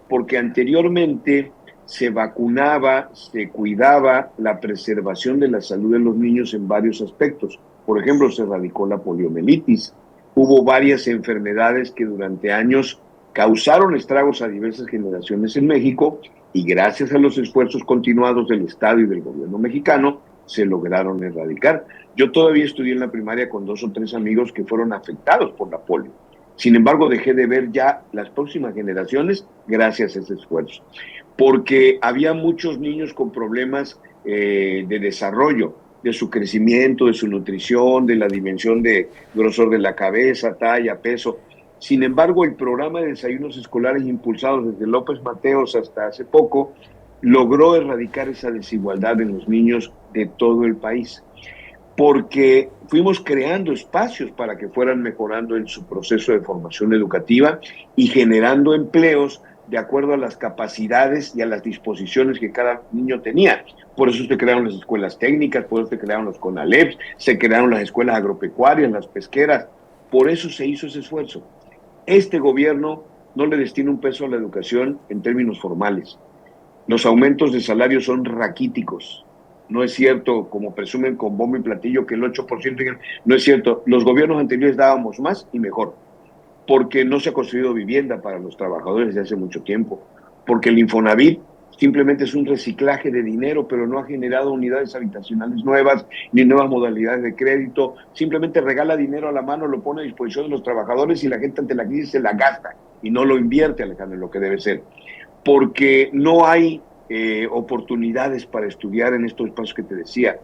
porque anteriormente se vacunaba, se cuidaba la preservación de la salud de los niños en varios aspectos. Por ejemplo, se erradicó la poliomielitis. Hubo varias enfermedades que durante años causaron estragos a diversas generaciones en México, y gracias a los esfuerzos continuados del Estado y del gobierno mexicano se lograron erradicar. Yo todavía estudié en la primaria con 2 o 3 amigos que fueron afectados por la polio. Sin embargo, dejé de ver ya las próximas generaciones gracias a ese esfuerzo, porque había muchos niños con problemas de desarrollo, de su crecimiento, de su nutrición, de la dimensión de grosor de la cabeza, talla, peso. Sin embargo, el programa de desayunos escolares impulsados desde López Mateos hasta hace poco logró erradicar esa desigualdad en los niños de todo el país, porque fuimos creando espacios para que fueran mejorando en su proceso de formación educativa y generando empleos de acuerdo a las capacidades y a las disposiciones que cada niño tenía. Por eso se crearon las escuelas técnicas, por eso se crearon los CONALEPs, se crearon las escuelas agropecuarias, las pesqueras. Por eso se hizo ese esfuerzo. Este gobierno no le destina un peso a la educación en términos formales. Los aumentos de salario son raquíticos. No es cierto, como presumen con bombo y platillo, que el 8%, no es cierto. Los gobiernos anteriores dábamos más y mejor, porque no se ha construido vivienda para los trabajadores desde hace mucho tiempo, porque el Infonavit simplemente es un reciclaje de dinero, pero no ha generado unidades habitacionales nuevas, ni nuevas modalidades de crédito. Simplemente regala dinero a la mano, lo pone a disposición de los trabajadores y la gente ante la crisis se la gasta y no lo invierte, Alejandro, en lo que debe ser. Porque no hay oportunidades para estudiar en estos espacios que te decía,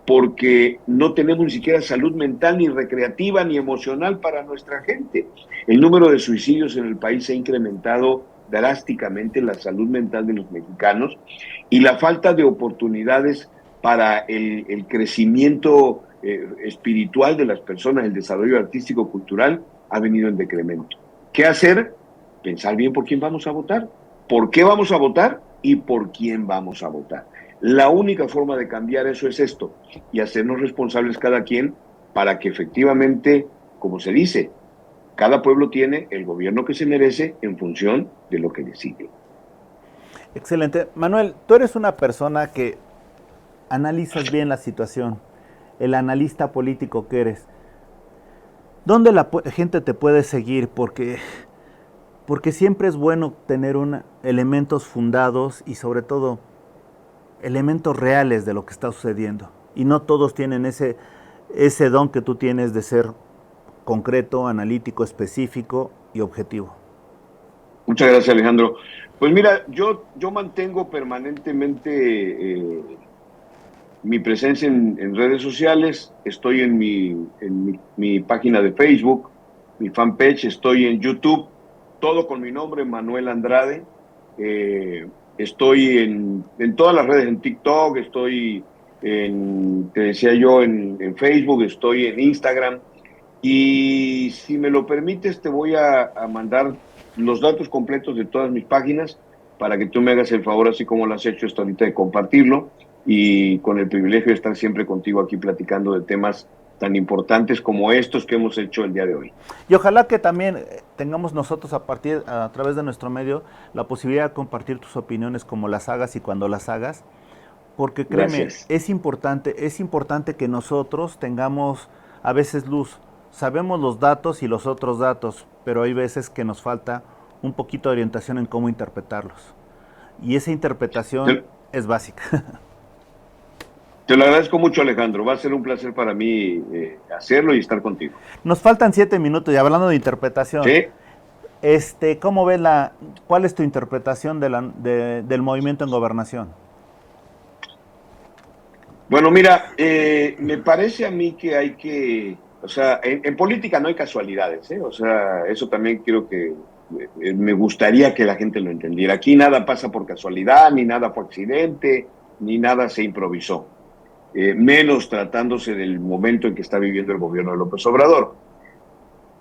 porque no tenemos ni siquiera salud mental, ni recreativa, ni emocional para nuestra gente. El número de suicidios en el país se ha incrementado drásticamente la salud mental de los mexicanos y la falta de oportunidades para el crecimiento espiritual de las personas, el desarrollo artístico-cultural ha venido en decremento. ¿Qué hacer? Pensar bien por quién vamos a votar, por qué vamos a votar y por quién vamos a votar. La única forma de cambiar eso es esto, y hacernos responsables cada quien para que efectivamente, como se dice, cada pueblo tiene el gobierno que se merece en función de lo que decide. Excelente. Manuel, tú eres una persona que analizas bien la situación, el analista político que eres. ¿Dónde la gente te puede seguir? Porque siempre es bueno tener elementos fundados y sobre todo elementos reales de lo que está sucediendo. Y no todos tienen ese don que tú tienes de ser concreto, analítico, específico y objetivo. Muchas gracias, Alejandro. Pues mira, yo mantengo permanentemente mi presencia en redes sociales. Estoy en mi página de Facebook, mi fanpage, estoy en YouTube, todo con mi nombre, Manuel Andrade. Estoy en todas las redes, en TikTok, estoy te decía yo, en Facebook, estoy en Instagram. Y si me lo permites, te voy a mandar los datos completos de todas mis páginas para que tú me hagas el favor, así como lo has hecho hasta ahorita, de compartirlo y con el privilegio de estar siempre contigo aquí platicando de temas tan importantes como estos que hemos hecho el día de hoy. Y ojalá que también tengamos nosotros a través de nuestro medio la posibilidad de compartir tus opiniones como las hagas y cuando las hagas, porque créeme, Gracias. es importante que nosotros tengamos a veces luz. Sabemos los datos y los otros datos, pero hay veces que nos falta un poquito de orientación en cómo interpretarlos. Y esa interpretación es básica. Te lo agradezco mucho, Alejandro. Va a ser un placer para mí hacerlo y estar contigo. Nos faltan 7 minutos y hablando de interpretación. ¿Sí? ¿Cómo ves cuál es tu interpretación del movimiento en gobernación? Bueno, mira, me parece a mí que hay que, o sea, en política no hay casualidades, ¿eh? O sea, eso también quiero que, me gustaría que la gente lo entendiera. Aquí nada pasa por casualidad, ni nada fue accidente, ni nada se improvisó. Menos tratándose del momento en que está viviendo el gobierno de López Obrador.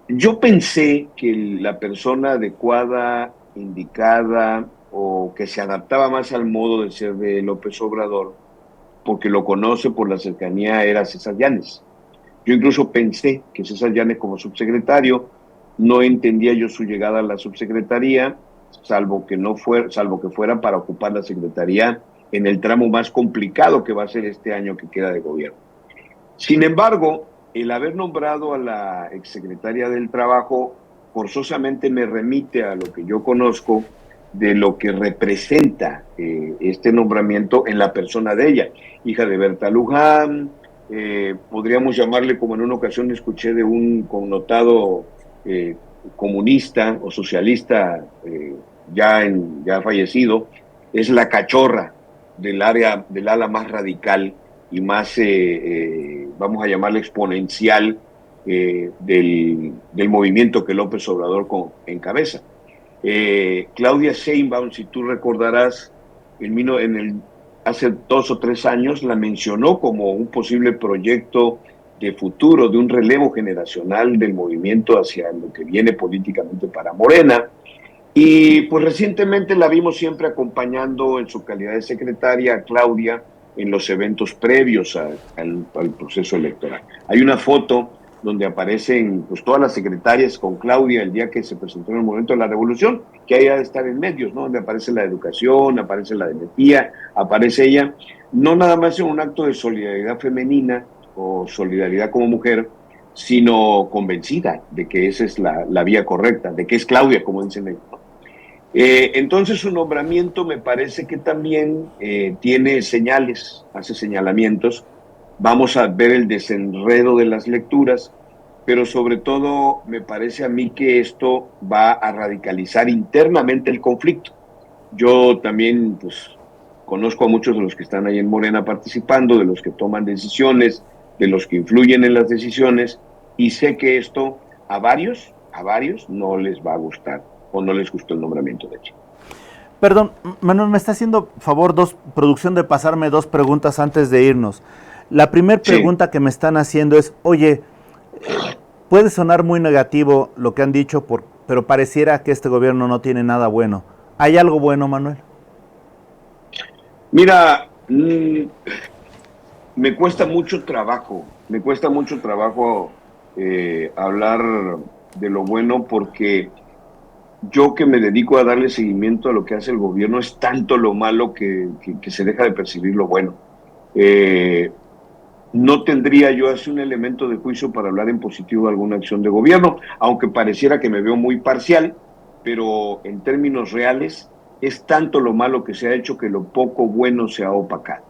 Yo pensé que la persona adecuada, indicada o que se adaptaba más al modo de ser de López Obrador, porque lo conoce por la cercanía, era César Yanes. Yo incluso pensé que César Yanes como subsecretario, no entendía yo su llegada a la subsecretaría, salvo que fuera para ocupar la secretaría en el tramo más complicado que va a ser este año que queda de gobierno. Sin embargo, el haber nombrado a la exsecretaria del Trabajo forzosamente me remite a lo que yo conozco de lo que representa este nombramiento en la persona de ella, hija de Berta Luján, podríamos llamarle, como en una ocasión escuché de un connotado comunista o socialista ya fallecido, es la cachorra del ala más radical y más, vamos a llamarle exponencial del movimiento que López Obrador encabeza. Claudia Sheinbaum, si tú recordarás, hace 2 o 3 años la mencionó como un posible proyecto de futuro, de un relevo generacional del movimiento hacia lo que viene políticamente para Morena. Y pues recientemente la vimos siempre acompañando en su calidad de secretaria a Claudia en los eventos previos al proceso electoral. Hay una foto donde aparecen pues todas las secretarias con Claudia el día que se presentó en el momento de la revolución, que ahí ha de estar en medios, ¿no? Donde aparece la educación, aparece la energía, aparece ella, no nada más en un acto de solidaridad femenina o solidaridad como mujer, sino convencida de que esa es la vía correcta, de que es Claudia, como dicen ellos, ¿no? Entonces su nombramiento me parece que también tiene señales, hace señalamientos. Vamos a ver el desenredo de las lecturas, pero sobre todo me parece a mí que esto va a radicalizar internamente el conflicto. Yo también pues conozco a muchos de los que están ahí en Morena participando, de los que toman decisiones, de los que influyen en las decisiones, y sé que esto a varios no les va a gustar o no les gustó el nombramiento de ella. Perdón, Manuel, me está haciendo favor producción de pasarme dos preguntas antes de irnos. La primera pregunta que me están haciendo es, oye, puede sonar muy negativo lo que han dicho, pero pareciera que este gobierno no tiene nada bueno. ¿Hay algo bueno, Manuel? Mira, me cuesta mucho trabajo hablar de lo bueno, porque yo, que me dedico a darle seguimiento a lo que hace el gobierno, es tanto lo malo que se deja de percibir lo bueno. No tendría yo así un elemento de juicio para hablar en positivo de alguna acción de gobierno, aunque pareciera que me veo muy parcial, pero en términos reales es tanto lo malo que se ha hecho que lo poco bueno se ha opacado.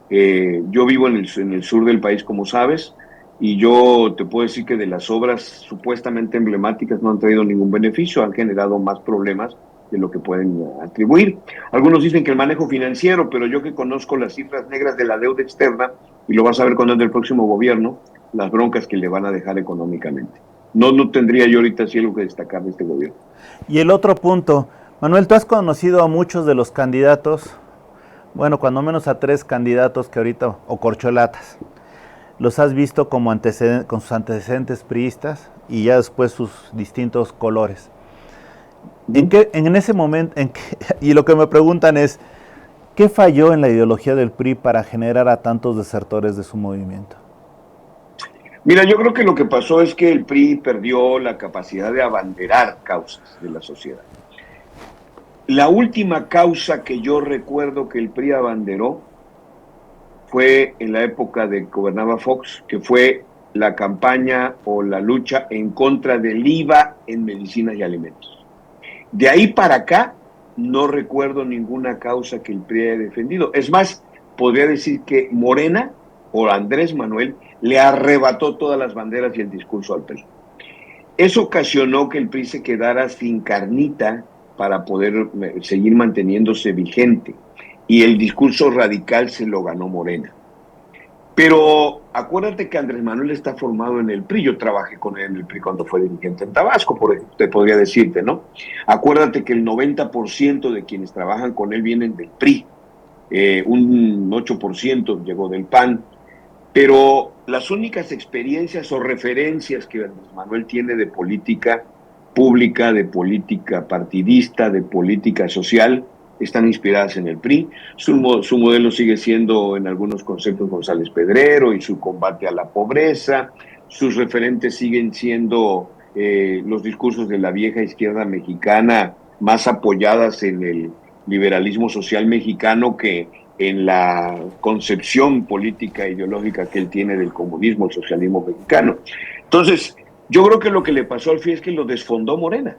Yo vivo en el sur del país, como sabes, y yo te puedo decir que de las obras supuestamente emblemáticas no han traído ningún beneficio, han generado más problemas de lo que pueden atribuir. Algunos dicen que el manejo financiero, pero yo, que conozco las cifras negras de la deuda externa, y lo vas a ver cuando es del próximo gobierno, las broncas que le van a dejar económicamente. No tendría yo ahorita así algo que destacar de este gobierno. Y el otro punto, Manuel, tú has conocido a muchos de los candidatos, bueno, cuando menos a 3 candidatos que ahorita, o corcholatas, los has visto como con sus antecedentes priistas y ya después sus distintos colores. En ese momento, y lo que me preguntan es, ¿qué falló en la ideología del PRI para generar a tantos desertores de su movimiento? Mira, yo creo que lo que pasó es que el PRI perdió la capacidad de abanderar causas de la sociedad. La última causa que yo recuerdo que el PRI abanderó fue en la época de que gobernaba Fox, que fue la campaña o la lucha en contra del IVA en medicinas y alimentos. De ahí para acá no recuerdo ninguna causa que el PRI haya defendido. Es más, podría decir que Morena o Andrés Manuel le arrebató todas las banderas y el discurso al PRI. Eso ocasionó que el PRI se quedara sin carnita para poder seguir manteniéndose vigente, y el discurso radical se lo ganó Morena. Pero acuérdate que Andrés Manuel está formado en el PRI. Yo trabajé con él en el PRI cuando fue dirigente en Tabasco, por ejemplo, te podría decirte, ¿no? Acuérdate que el 90% de quienes trabajan con él vienen del PRI, un 8% llegó del PAN, pero las únicas experiencias o referencias que Andrés Manuel tiene de política pública, de política partidista, de política social, están inspiradas en el PRI. Su modelo sigue siendo, en algunos conceptos, González Pedrero y su combate a la pobreza. Sus referentes siguen siendo los discursos de la vieja izquierda mexicana, más apoyadas en el liberalismo social mexicano que en la concepción política e ideológica que él tiene del comunismo, el socialismo mexicano. Entonces, yo creo que lo que le pasó al PRI es que lo desfondó Morena,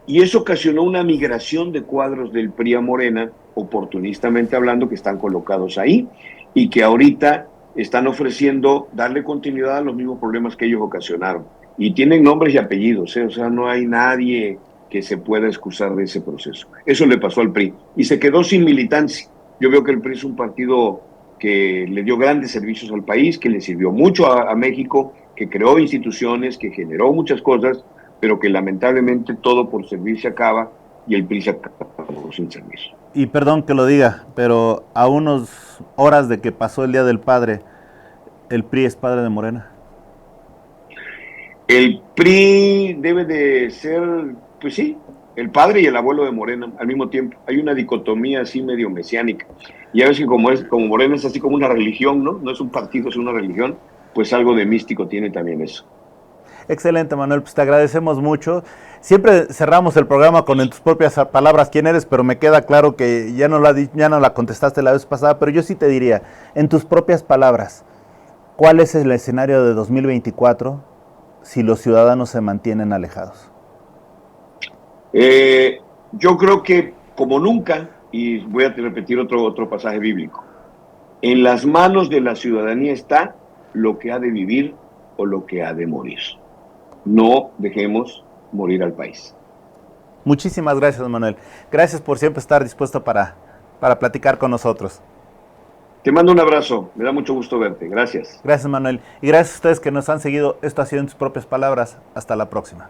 y eso ocasionó una migración de cuadros del PRI a Morena, oportunistamente hablando, que están colocados ahí y que ahorita están ofreciendo darle continuidad a los mismos problemas que ellos ocasionaron. Y tienen nombres y apellidos, o sea, no hay nadie que se pueda excusar de ese proceso. Eso le pasó al PRI y se quedó sin militancia. Yo veo que el PRI es un partido que le dio grandes servicios al país, que le sirvió mucho a México, que creó instituciones, que generó muchas cosas, pero que lamentablemente todo por servir se acaba, y el PRI se acabó sin servicio. Y perdón que lo diga, pero a unas horas de que pasó el Día del Padre, ¿el PRI es padre de Morena? El PRI debe de ser, pues sí, el padre y el abuelo de Morena al mismo tiempo. Hay una dicotomía así medio mesiánica. Y ya ves que como Morena es así como una religión, ¿no? No es un partido, es una religión, pues algo de místico tiene también eso. Excelente, Manuel, pues te agradecemos mucho. Siempre cerramos el programa con en tus propias palabras quién eres, pero me queda claro que ya no la contestaste la vez pasada, pero yo sí te diría, en tus propias palabras, ¿cuál es el escenario de 2024 si los ciudadanos se mantienen alejados? Yo creo que como nunca, y voy a repetir otro pasaje bíblico, en las manos de la ciudadanía está lo que ha de vivir o lo que ha de morir. No dejemos morir al país. Muchísimas gracias, Manuel. Gracias por siempre estar dispuesto para platicar con nosotros. Te mando un abrazo, me da mucho gusto verte. Gracias. Gracias, Manuel. Y gracias a ustedes que nos han seguido. Esto ha sido en tus propias palabras. Hasta la próxima.